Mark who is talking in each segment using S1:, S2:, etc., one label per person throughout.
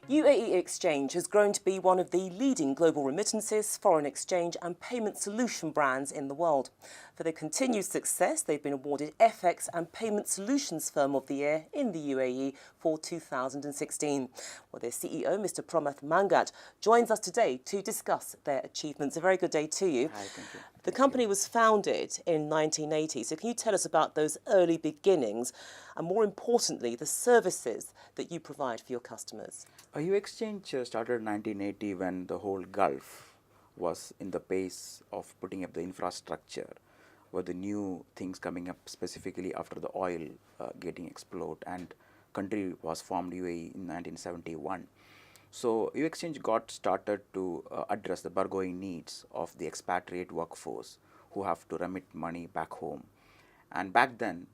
S1: UAE Exchange has grown to be one of the leading global remittances, foreign exchange and payment solution brands in the world. For their continued success, they've been awarded FX and Payment Solutions Firm of the Year in the UAE for 2016. Well, their CEO, Mr. Promoth Manghat, joins us today to discuss their achievements. A very good day to you.
S2: Hi, thank you.
S1: The company was founded in 1980, so can you tell us about those early beginnings and, more importantly, the services that you provide for your customers?
S2: UAE Exchange started in 1980 when the whole Gulf was in the pace of putting up the infrastructure, were the new things coming up specifically after the oil getting explode, and country was formed UAE in 1971. So UAE Exchange got started to address the burgeoning needs of the expatriate workforce who have to remit money back home. And back then,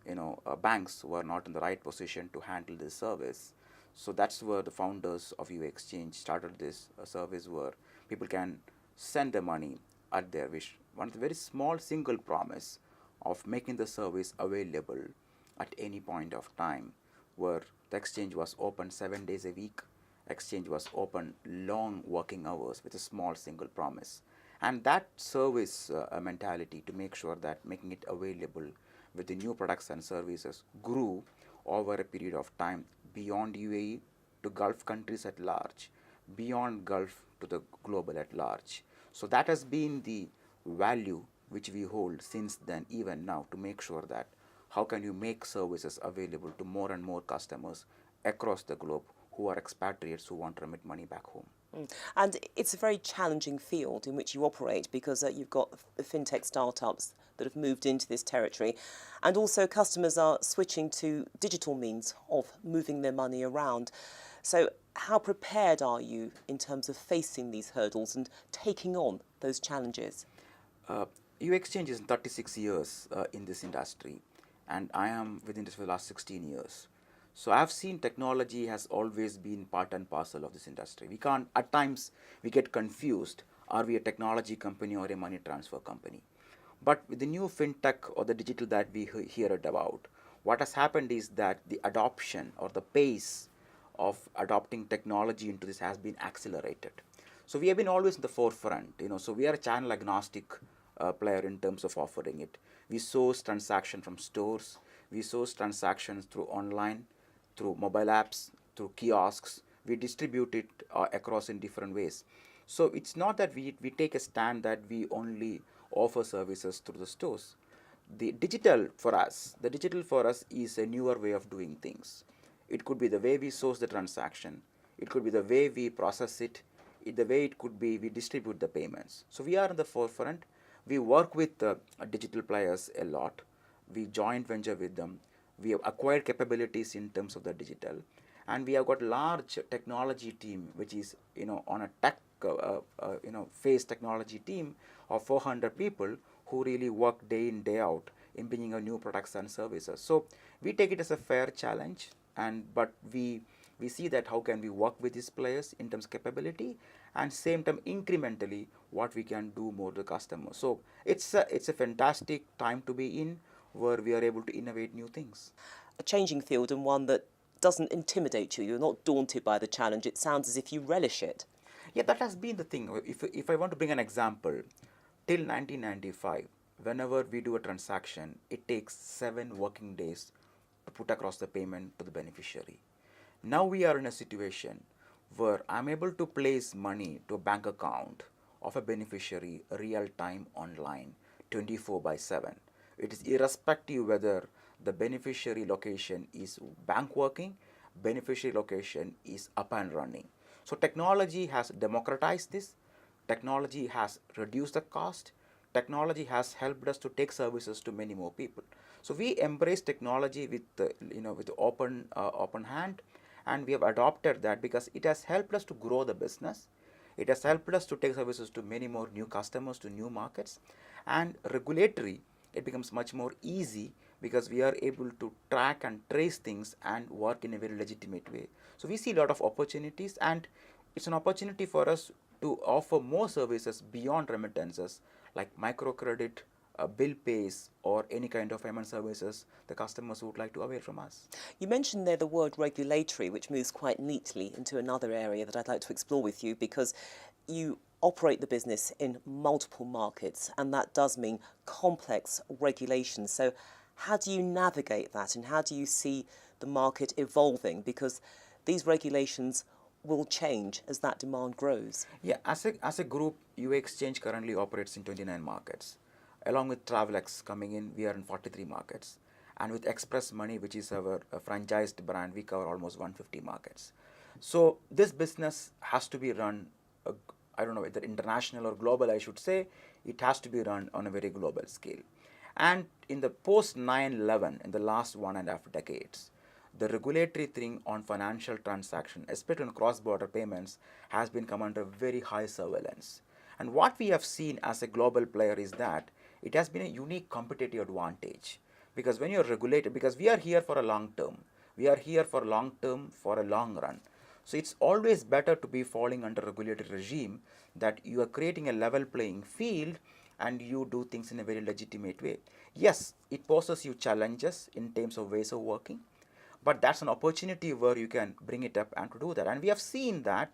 S2: banks were not in the right position to handle this service. So that's where the founders of UAE Exchange started this service where people can send their money at their wish. One of the very small single promise of making the service available at any point of time, where the exchange was open 7 days a week. Exchange was open long working hours with a small single promise. And that service mentality to make sure that making it available with the new products and services grew over a period of time beyond UAE to Gulf countries at large, beyond Gulf to the global at large. So that has been the value which we hold since then, even now, to make sure that how can you make services available to more and more customers across the globe who are expatriates who want to remit money back home.
S1: And it's a very challenging field in which you operate because you've got fintech startups that have moved into this territory, and also customers are switching to digital means of moving their money around. So how prepared are you in terms of facing these hurdles and taking on those challenges?
S2: UAE Exchange is 36 years in this industry, and I am within this for the last 16 years. So I've seen technology has always been part and parcel of this industry. We can't, at times, we get confused. Are we a technology company or a money transfer company? But with the new fintech or the digital that we hear about, what has happened is that the adoption or the pace of adopting technology into this has been accelerated. So we have been always in the forefront, so we are a channel agnostic player in terms of offering it. We source transaction from stores, we source transactions through online, through mobile apps, through kiosks. We distribute it across in different ways. So it's not that we take a stand that we only offer services through the stores. The digital for us is a newer way of doing things. It could be the way we source the transaction. It could be the way we process it. The way it could be we distribute the payments. So we are in the forefront. We work with digital players a lot. We joint venture with them. We have acquired capabilities in terms of the digital, and we have got large technology team, which is on a tech phase technology team of 400 people who really work day in day out in bringing out new products and services. So we take it as a fair challenge, but we see that how can we work with these players in terms of capability, and same time incrementally what we can do more to the customer. So it's a fantastic time to be in, where we are able to innovate new things.
S1: A changing field, and one that doesn't intimidate you. You're not daunted by the challenge. It sounds as if you relish it.
S2: Yeah, that has been the thing. If I want to bring an example, till 1995, whenever we do a transaction, it takes 7 working days to put across the payment to the beneficiary. Now we are in a situation where I'm able to place money to a bank account of a beneficiary real time online, 24/7. It is irrespective whether the beneficiary location is bank working, beneficiary location is up and running. So technology has democratized this. Technology has reduced the cost. Technology has helped us to take services to many more people. So we embrace technology with open hand, and we have adopted that because it has helped us to grow the business. It has helped us to take services to many more new customers, to new markets, and regulatory. It becomes much more easy because we are able to track and trace things and work in a very legitimate way. So we see a lot of opportunities, and it's an opportunity for us to offer more services beyond remittances, like microcredit, bill pays, or any kind of payment services the customers would like to avail from us.
S1: You mentioned there the word regulatory, which moves quite neatly into another area that I'd like to explore with you, because you operate the business in multiple markets, and that does mean complex regulations. So how do you navigate that, and how do you see the market evolving? Because these regulations will change as that demand grows.
S2: Yeah, as a group, UAE Exchange currently operates in 29 markets. Along with Travelex coming in, we are in 43 markets. And with Express Money, which is our franchised brand, we cover almost 150 markets. So this business has to be run, I don't know whether international or global, I should say, it has to be run on a very global scale. And in the post 9/11, in the last 1.5 decades, the regulatory thing on financial transaction, especially on cross-border payments, has been come under very high surveillance. And what we have seen as a global player is that it has been a unique competitive advantage. Because when you're regulated, because we are here for a long term, we are here for long term, for a long run. So it's always better to be falling under regulatory regime that you are creating a level playing field and you do things in a very legitimate way. Yes, it poses you challenges in terms of ways of working, but that's an opportunity where you can bring it up and to do that. And we have seen that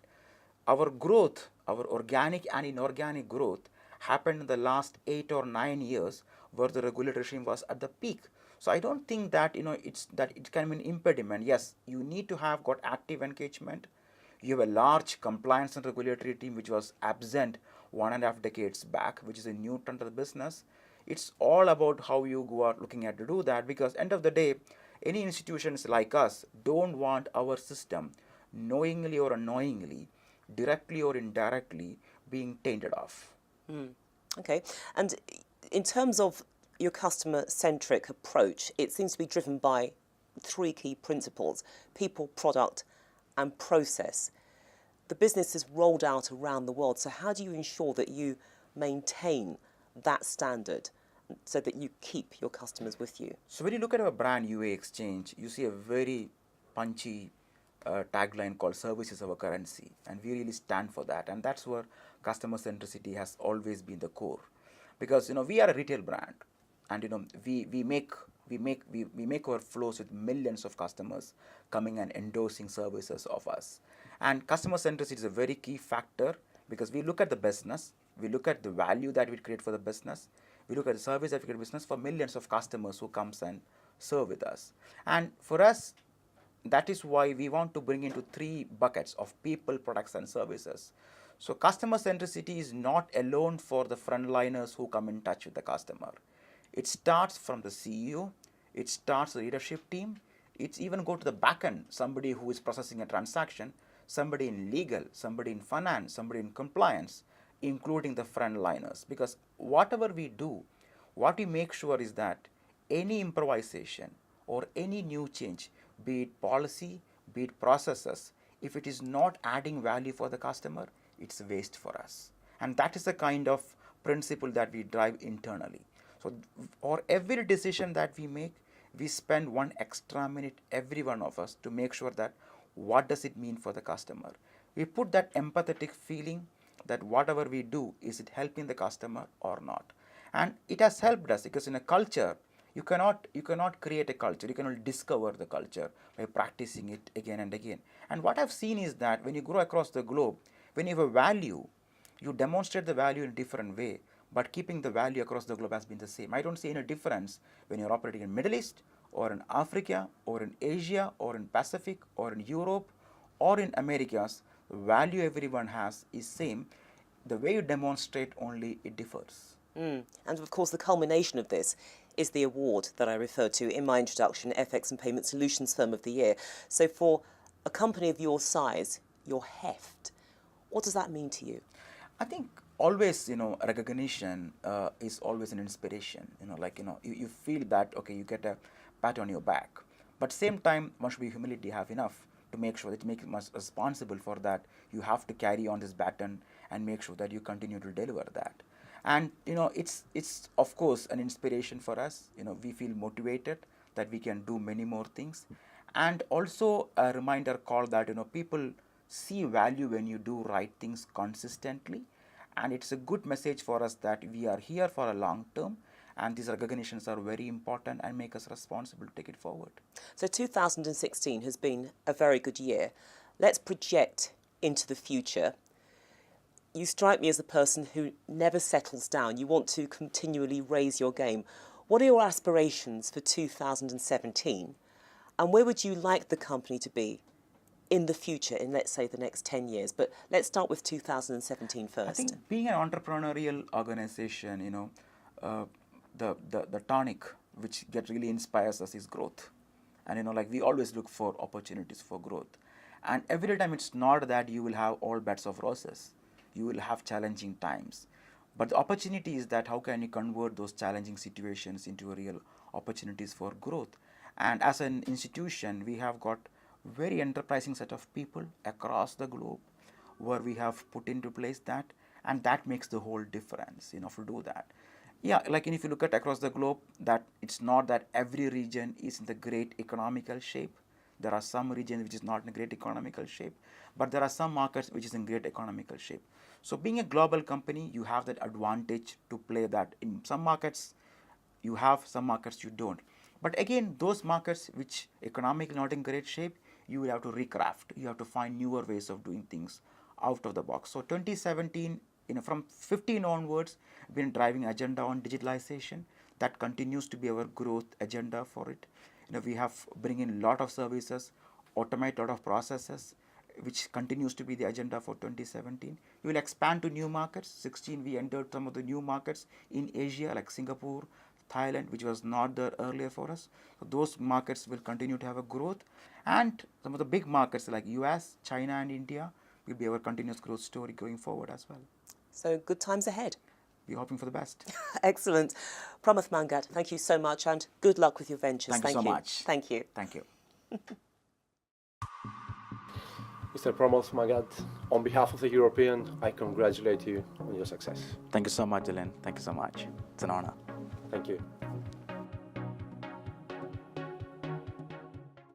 S2: our growth, our organic and inorganic growth, happened in the last 8 or 9 years where the regulatory regime was at the peak. So I don't think that it can be an impediment. Yes, you need to have got active engagement. You have a large compliance and regulatory team which was absent 1.5 decades back, which is a new trend of the business. It's all about how you go out looking at to do that, because end of the day, any institutions like us don't want our system knowingly or unknowingly, directly or indirectly, being tainted off.
S1: Okay. And in terms of your customer-centric approach, it seems to be driven by three key principles: people, product, and process. The business is rolled out around the world, so how do you ensure that you maintain that standard so that you keep your customers with you?
S2: So when you look at our brand UAE Exchange, you see a very punchy tagline called "Service is our currency," and we really stand for that. And that's where customer centricity has always been the core, because we are a retail brand, and we make our flows with millions of customers coming and endorsing services of us. And customer centricity is a very key factor, because we look at the business, we look at the value that we create for the business, we look at the service that we create business for millions of customers who comes and serve with us. And for us, that is why we want to bring into three buckets of people, products, and services. So customer centricity is not alone for the frontliners who come in touch with the customer. It starts from the CEO, it starts the leadership team, it's even go to the back end, somebody who is processing a transaction, somebody in legal, somebody in finance, somebody in compliance, including the frontliners. Because whatever we do, what we make sure is that any improvisation or any new change, be it policy, be it processes, if it is not adding value for the customer, it's a waste for us. And that is the kind of principle that we drive internally. So for every decision that we make, we spend 1 extra minute, every one of us, to make sure that what does it mean for the customer. We put that empathetic feeling that whatever we do, is it helping the customer or not. And it has helped us, because in a culture, you cannot create a culture, you can only discover the culture by practicing it again and again. And what I've seen is that when you grow across the globe, when you have a value, you demonstrate the value in a different way, but keeping the value across the globe has been the same. I don't see any difference when you're operating in Middle East, or in Africa, or in Asia, or in Pacific, or in Europe, or in Americas. The value everyone has is same. The way you demonstrate only it differs.
S1: And of course, the culmination of this is the award that I referred to in my introduction, FX and Payment Solutions Firm of the Year. So for a company of your size, your heft, what does that mean to you?
S2: I think always, recognition is always an inspiration. You feel that, okay, you get a pat on your back. But same time, one should be humility have enough to make sure that you make us responsible for that. You have to carry on this baton and make sure that you continue to deliver that. And it's of course an inspiration for us. We feel motivated that we can do many more things, and also a reminder call that people see value when you do right things consistently, and it's a good message for us that we are here for a long term, and these recognitions are very important and make us responsible to take it forward.
S1: So 2016 has been a very good year. Let's project into the future. You strike me as a person who never settles down. You want to continually raise your game. What are your aspirations for 2017? And where would you like the company to be in the future, in, let's say, the next 10 years? But let's start with 2017 first.
S2: I think being an entrepreneurial organization, the tonic which really inspires us is growth. And like we always look for opportunities for growth. And every time it's not that you will have all beds of roses. You will have challenging times. But the opportunity is that how can you convert those challenging situations into a real opportunities for growth. And as an institution, we have got very enterprising set of people across the globe where we have put into place that, and that makes the whole difference, to do that. Yeah, like if you look at across the globe, that it's not that every region is in the great economical shape. There are some regions which is not in a great economical shape, but there are some markets which is in great economical shape. So being a global company, you have that advantage to play that. In some markets, you have, some markets you don't. But again, those markets which economically not in great shape, you will have to recraft. You have to find newer ways of doing things out of the box. So 2017, from 15 onwards, we've been driving agenda on digitalization. That continues to be our growth agenda for it. We have bring in a lot of services, automate a lot of processes, which continues to be the agenda for 2017. We will expand to new markets. 16, we entered some of the new markets in Asia, like Singapore, Thailand, which was not there earlier for us. So those markets will continue to have a growth. And some of the big markets like US, China, and India will be our continuous growth story going forward as well.
S1: So good times ahead.
S2: We're hoping for the best.
S1: Excellent. Promoth Manghat, thank you so much, and good luck with your ventures.
S2: Thank you so much.
S1: Thank you.
S2: Thank you.
S3: Mr. Promoth Manghat, on behalf of the European, I congratulate you on your success.
S2: Thank you so much, Dylan. Thank you so much. It's an honor.
S3: Thank you.